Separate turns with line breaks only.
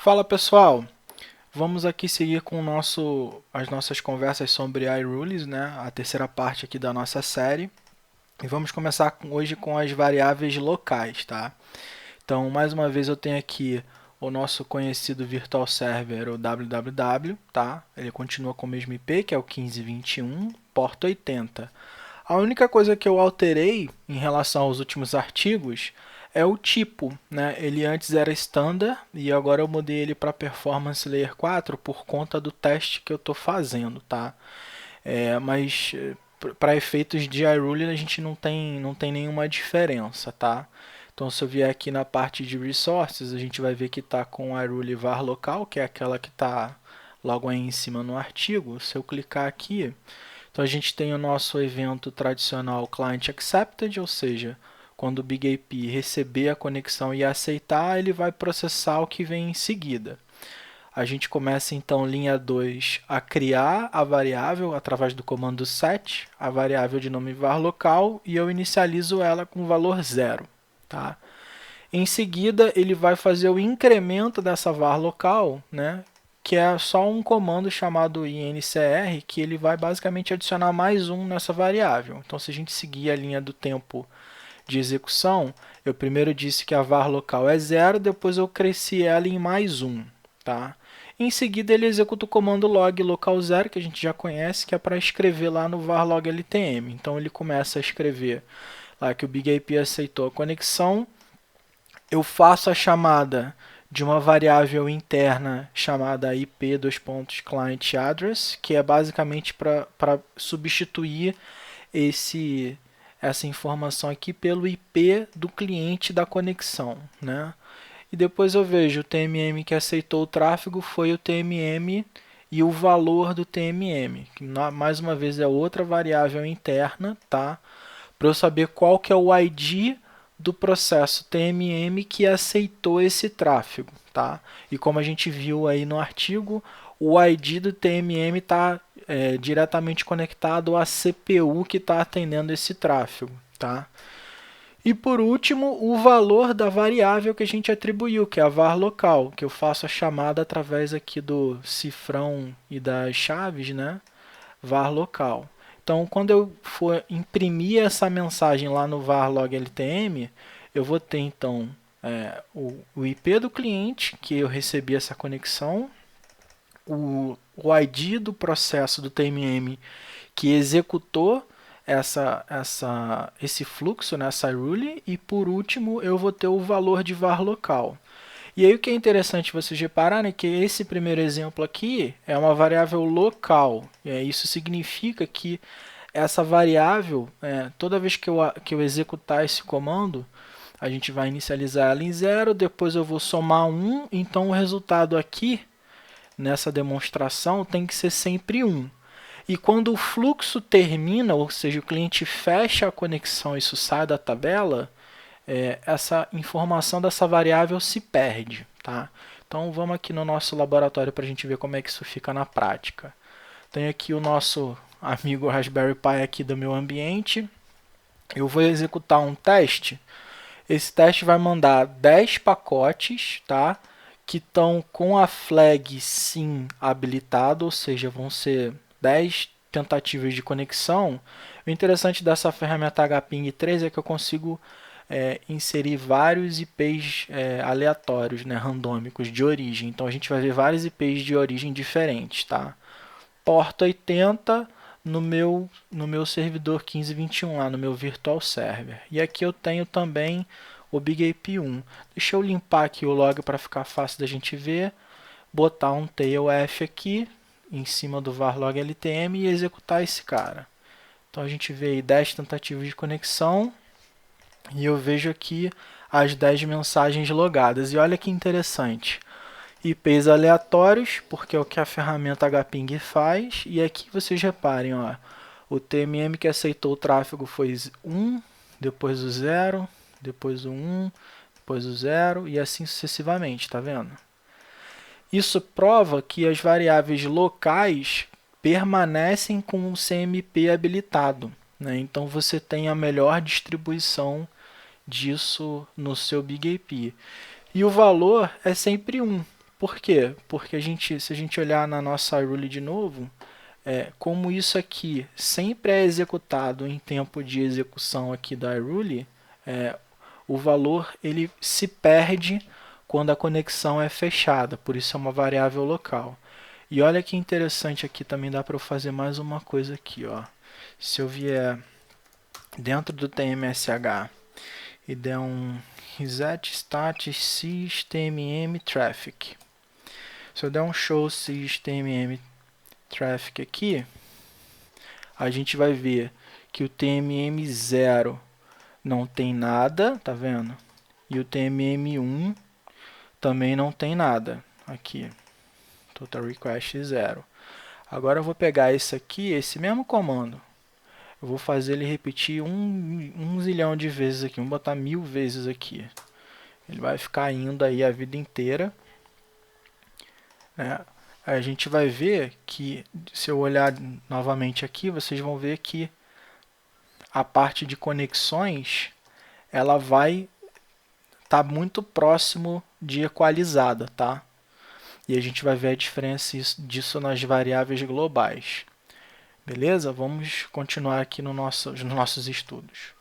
Fala pessoal, vamos aqui seguir com as nossas conversas sobre iRules, né? A terceira parte aqui da nossa série. E vamos começar hoje com as variáveis locais, tá? Então, mais uma vez eu tenho aqui o nosso conhecido Virtual Server, o www, tá? Ele continua com o mesmo IP, que é o 1521, porta 80. A única coisa que eu alterei em relação aos últimos artigos é o tipo, né? Ele antes era standard e agora eu mudei ele para Performance Layer 4 por conta do teste que eu estou fazendo, tá? Mas para efeitos de iRuler a gente não tem nenhuma diferença, tá? Então se eu vier aqui na parte de Resources, a gente vai ver que está com iRuler var local, que é aquela que está logo aí em cima no artigo. Se eu clicar aqui, então a gente tem o nosso evento tradicional Client Accepted, ou seja, quando o BigAP receber a conexão e aceitar, ele vai processar o que vem em seguida. A gente começa então linha 2 a criar a variável através do comando set, a variável de nome var local, e eu inicializo ela com o valor 0. Tá? Em seguida, ele vai fazer o incremento dessa var local, né, que é só um comando chamado incr, que ele vai basicamente adicionar mais um nessa variável. Então, se a gente seguir a linha do tempo de execução, eu primeiro disse que a var local é 0, depois eu cresci ela em mais um. Tá? Em seguida, ele executa o comando log local 0, que a gente já conhece, que é para escrever lá no var log LTM. Então, ele começa a escrever lá que o BigAP aceitou a conexão. Eu faço a chamada de uma variável interna chamada IP client address, que é basicamente para substituir essa informação aqui pelo IP do cliente da conexão, né? E depois eu vejo o TMM que aceitou o tráfego foi o TMM e o valor do TMM, que mais uma vez é outra variável interna, tá? Para eu saber qual que é o ID do processo TMM que aceitou esse tráfego, tá? E como a gente viu aí no artigo, o ID do TMM está diretamente conectado à CPU que está atendendo esse tráfego, tá? E por último, o valor da variável que a gente atribuiu, que é a var local, que eu faço a chamada através aqui do cifrão e das chaves, né? Var local. Então, quando eu for imprimir essa mensagem lá no var log LTM, eu vou ter então o IP do cliente que eu recebi essa conexão, o ID do processo do TMM que executou esse fluxo, né, essa rule, e por último eu vou ter o valor de var local. E aí o que é interessante vocês repararem é que esse primeiro exemplo aqui é uma variável local. Isso significa que essa variável, toda vez que eu executar esse comando, a gente vai inicializar ela em 0, depois eu vou somar 1, então o resultado aqui, nessa demonstração, tem que ser sempre 1. E quando o fluxo termina, ou seja, o cliente fecha a conexão e isso sai da tabela, essa informação dessa variável se perde. Tá? Então vamos aqui no nosso laboratório para a gente ver como é que isso fica na prática. Tem aqui o nosso amigo Raspberry Pi aqui do meu ambiente. Eu vou executar um teste. Esse teste vai mandar 10 pacotes, tá? Que estão com a flag sim habilitado, ou seja, vão ser 10 tentativas de conexão. O interessante dessa ferramenta HPing3 é que eu consigo inserir vários IPs aleatórios, né, randômicos de origem. Então a gente vai ver vários IPs de origem diferentes, tá? Porta 80 no meu servidor 1521 lá no meu virtual server. E aqui eu tenho também o BigAP1. Deixa eu limpar aqui o log para ficar fácil da gente ver. Botar um tailf aqui em cima do var log LTM e executar esse cara. Então a gente vê aí 10 tentativas de conexão e eu vejo aqui as 10 mensagens logadas. E olha que interessante. IPs aleatórios, porque é o que a ferramenta HPing faz. E aqui vocês reparem, ó, o TMM que aceitou o tráfego foi 1, depois o 0, depois o 1, depois o 0 e assim sucessivamente, tá vendo? Isso prova que as variáveis locais permanecem com o CMP habilitado, né? Então você tem a melhor distribuição disso no seu BigAP. E o valor é sempre 1. Por quê? Porque se a gente olhar na nossa iRule de novo, como isso aqui sempre é executado em tempo de execução aqui da iRule, o valor ele se perde quando a conexão é fechada, por isso é uma variável local. E olha que interessante, aqui também dá para eu fazer mais uma coisa aqui, ó. Se eu vier dentro do TMSH e der um reset status system traffic. Se eu der um show system traffic aqui, a gente vai ver que o TMM0 não tem nada, tá vendo? E o TMM1 também não tem nada aqui. Total request 0. Agora eu vou pegar esse aqui, esse mesmo comando. Eu vou fazer ele repetir um zilhão de vezes aqui. Vamos botar 1000 vezes aqui. Ele vai ficar indo aí a vida inteira, né? A gente vai ver que, se eu olhar novamente aqui, vocês vão ver que a parte de conexões, ela vai estar muito próximo de equalizada, tá? E a gente vai ver a diferença disso nas variáveis globais. Beleza? Vamos continuar aqui nos nossos estudos.